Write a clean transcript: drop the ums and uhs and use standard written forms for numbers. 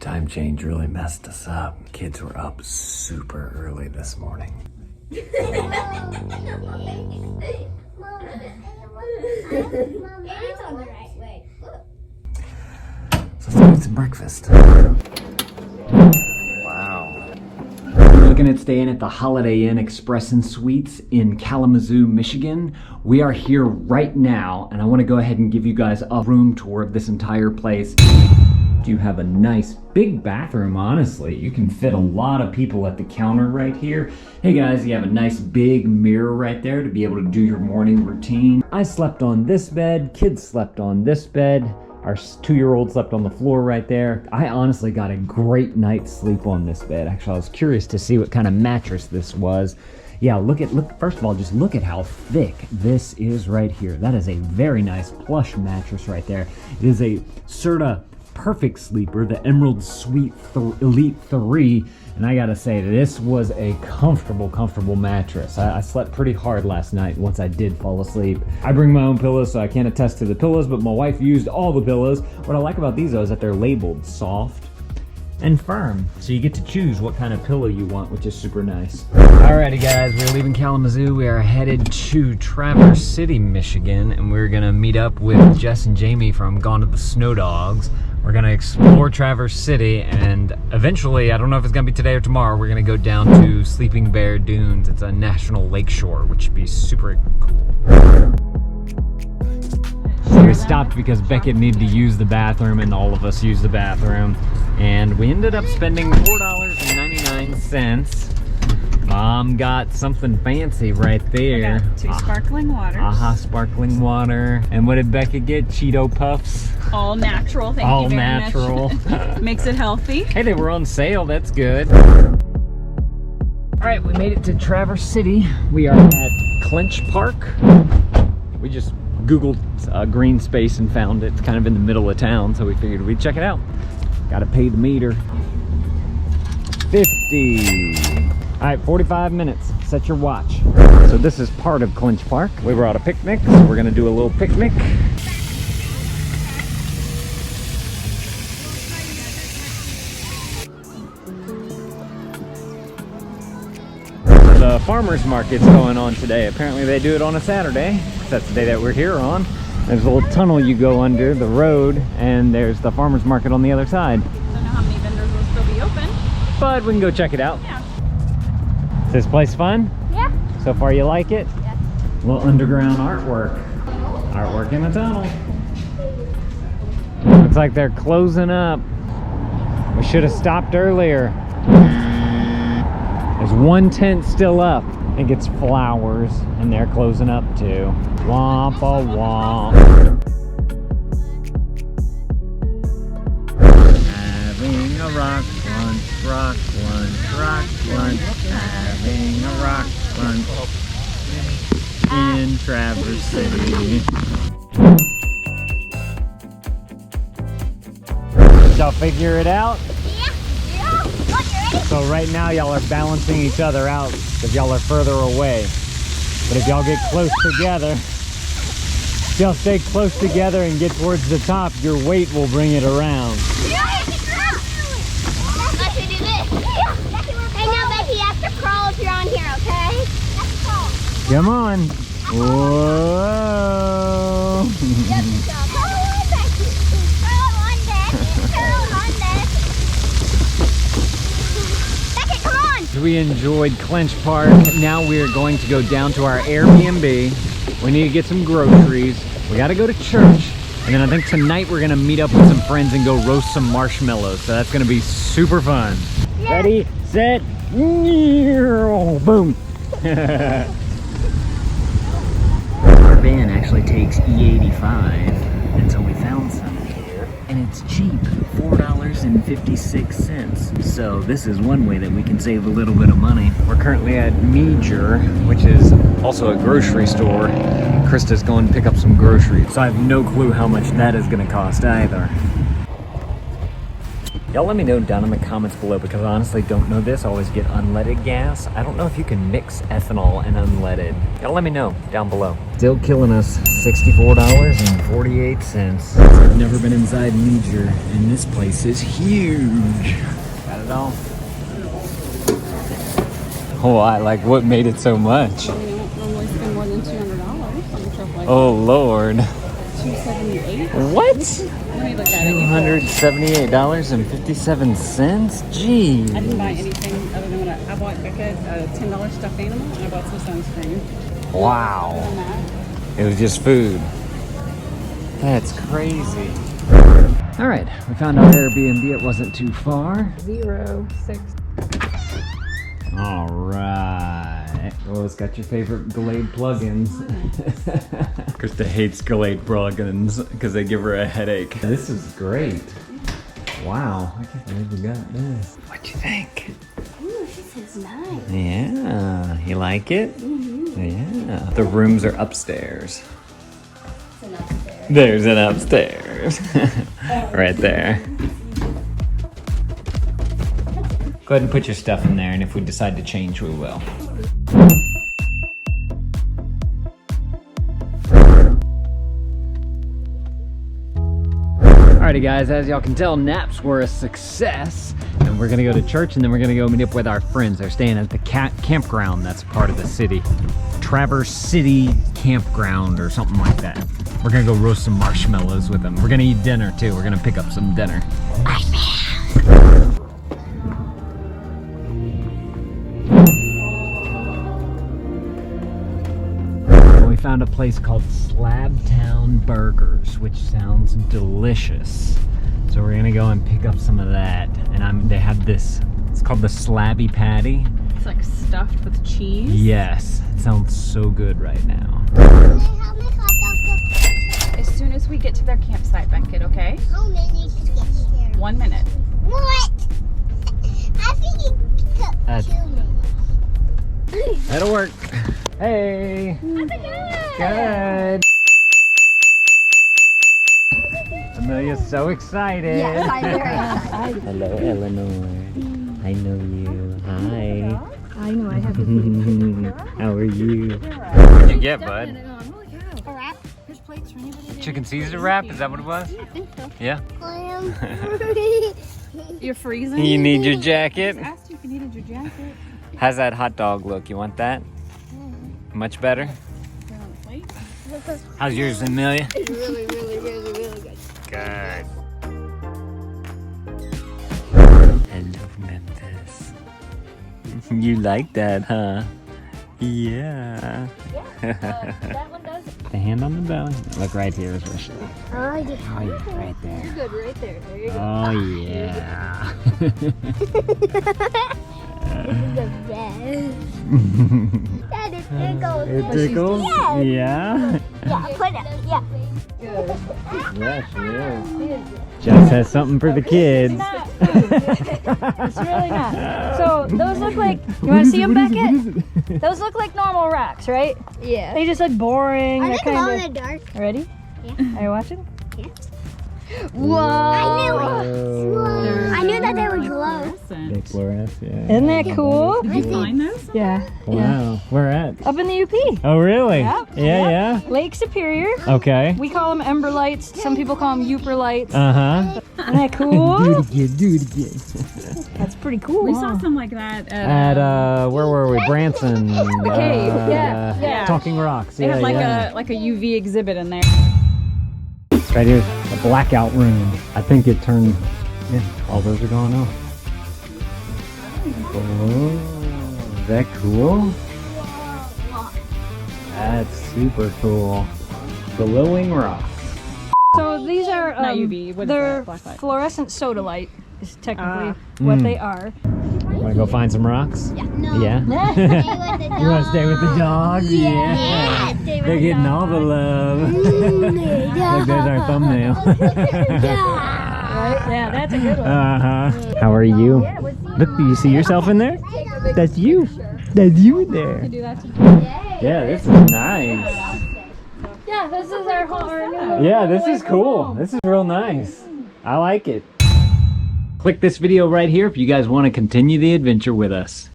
Time change really messed us up. Kids were up super early this morning. It is on the right way. So let's eat some breakfast. Wow. We're looking at staying at the Holiday Inn Express and Suites in Kalamazoo, Michigan. We are here right now, and I want to go ahead and give you guys a room tour of this entire place. You have a nice big bathroom, honestly. You can fit a lot of people at the counter right here. Hey guys, you have a nice big mirror right there to be able to do your morning routine. I slept on this bed, kids slept on this bed. Our 2-year-old slept on the floor right there. I honestly got a great night's sleep on this bed. Actually, I was curious to see what kind of mattress this was. Yeah, look, first of all, just look at how thick this is right here. That is a very nice plush mattress right there. It is a Serta Perfect Sleeper, the Emerald Suite Elite 3, and I gotta say, this was a comfortable mattress. I slept pretty hard last night once I did fall asleep. I bring my own pillows, so I can't attest to the pillows, but my wife used all the pillows. What I like about these, though, is that they're labeled soft and firm, so you get to choose what kind of pillow you want, which is super nice. Alrighty guys, we're leaving Kalamazoo. We are headed to Traverse City, Michigan, and we're gonna meet up with Jess and Jamie from Gone to the Snow Dogs. We're gonna explore Traverse City, and eventually, I don't know if it's gonna be today or tomorrow, we're gonna go down to Sleeping Bear Dunes. It's a national lakeshore, which should be super cool. We stopped because Beckett needed to use the bathroom, and all of us used the bathroom. And we ended up spending $4.99. Mom got something fancy right there. I got 2 sparkling waters. Sparkling water. And what did Beckett get? Cheeto Puffs? All natural, thank All you very natural. much. Makes it healthy. Hey, they were on sale, that's good. All right, we made it to Traverse City. We are at Clinch Park. We just Googled green space and found it. It's kind of in the middle of town, so we figured we'd check it out. Gotta pay the meter. 50. All right, 45 minutes. Set your watch. So this is part of Clinch Park. We brought a picnic, so we're gonna do a little picnic. The farmer's market's going on today. Apparently they do it on a Saturday. That's the day that we're here on. There's a little tunnel you go under the road, and there's the farmer's market on the other side. I don't know how many vendors will still be open, but we can go check it out. Yeah. Is this place fun? Yeah. So far you like it? Yes. A little underground artwork. Artwork in a tunnel. Looks like they're closing up. We should have stopped earlier. There's one tent still up. I think it's flowers, and they're closing up too. Wompa womp. Having a rock lunch, rock lunch, rock lunch. Having a rock lunch in Traverse City. Did y'all figure it out? Yeah. Look, you ready? So right now y'all are balancing each other out because y'all are further away. But if y'all get close together, if y'all stay close together and get towards the top, your weight will bring it around. Let's do this. Hey, now Becky, you have to crawl if you're on here, okay? Let's crawl. Come on. Whoa. We enjoyed Clinch Park. Now we are going to go down to our Airbnb. We need to get some groceries. We got to go to church. And then I think tonight we're going to meet up with some friends and go roast some marshmallows. So that's going to be super fun. Yeah. Ready, set, boom. Our van actually takes E85. And so we found some here. And it's cheap, $4.56. So this is one way that we can save a little bit of money. We're currently at Major, which is also a grocery store. Krista's going to pick up some groceries. So I have no clue how much that is going to cost either. Y'all let me know down in the comments below, because I honestly don't know this. I always get unleaded gas. I don't know if you can mix ethanol and unleaded. Y'all let me know down below. Still killing us $64.48. I've never been inside Leisure, and this place is huge. Got it all? Why? Like, what made it so much? You don't normally spend more than $200 on a trip like Oh, Lord. $278. What? Let me look at it. $278.57? Jeez. I didn't buy anything other than what I bought Becca a $10 stuffed animal, and I bought some sunscreen. Wow. And that. It was just food. That's crazy. All right, we found our Airbnb. It wasn't too far. 06. All right. Well, it's got your favorite Glade plugins. Krista hates Glade plugins because they give her a headache. This is great. Wow, I can't believe we got this. What'd you think? Ooh, this is nice. Yeah, you like it? Yeah. The rooms are upstairs. It's an upstairs. There's an upstairs. Right there. Go ahead and put your stuff in there, and if we decide to change, we will. Alrighty guys, as y'all can tell, naps were a success, and we're gonna go to church, and then we're gonna go meet up with our friends. They're staying at the campground that's part of the city. Traverse City Campground or something like that. We're gonna go roast some marshmallows with them. We're gonna eat dinner too. We're gonna pick up some dinner. We found a place called Slabtown Burgers, which sounds delicious. So we're gonna go and pick up some of that. And they have this, it's called the Slabby Patty. It's like stuffed with cheese. Yes, it sounds so good right now. As soon as we get to their campsite, Beckett, okay? How many to get here? 1 minute. What? I think it took That's- 2 minutes. That'll work. Hey. How's it going? Good. Amelia's so excited. Yes, I'm very excited. Hello, Eleanor. I know you. Hi. I know, I have to How are you? What'd you get, bud? A wrap? Chicken Caesar wrap? Is that what it was? I think so. Yeah. You're freezing? You need your jacket? I asked you if you needed your jacket. How's that hot dog look? You want that? Much better? Put it on the plate. How's yours, Amelia? Really, really, really, really good. Good. Hello, Memphis. You like that, huh? Yeah. That one does. The hand on the belly. Look right here is where she is. Oh, yeah. Oh, yeah, right there. You're good right there. There you go. Oh, yeah. This is the best. Dad, it tickles. It tickles? Yes. Yeah? Yeah, put it. Yeah. Yeah, she is. Jess has something for the kids. It's really not. So those look like, you want to see them, Beckett? Those look like normal rocks, right? Yeah. They just look boring. Are They're they glow in kind the dark? of. Ready? Yeah. Are you watching? Whoa! I knew it. Whoa. I knew that they would glow. They fluoresce, yeah. Isn't that cool? Did you find those? Yeah. Wow. Where at? Up in the UP. Oh, really? Yep. Yeah, Lake Superior. yeah. Okay. We call them ember lights. Some people call them Uper lights. Uh-huh. Isn't that cool? Do it again. That's pretty cool. We huh? saw some like that At, where were we? Branson. The cave. Yeah. Talking Rocks. They Yeah, had yeah. like a UV exhibit in there. Right here's a blackout room. I think it turned, yeah, all those are going off. Oh, is that cool? That's super cool. Glowing rocks. So these are Not UV, what is they're that? Black light. fluorescent soda light is technically what they are. Wanna go find some rocks? Yeah. No. Yeah? Stay with the You wanna stay with the dogs? Yeah. Yeah. Stay with They're the getting all the love. Look, there's our thumbnail. Right? Yeah, that's a good one. Uh-huh. How are you? Look, do you see yourself in there? That's you. That's you in there. Do that to Yeah, this is nice. Yeah, this is our whole. Our new Yeah, this is cool. This is real nice. I like it. Click this video right here if you guys want to continue the adventure with us.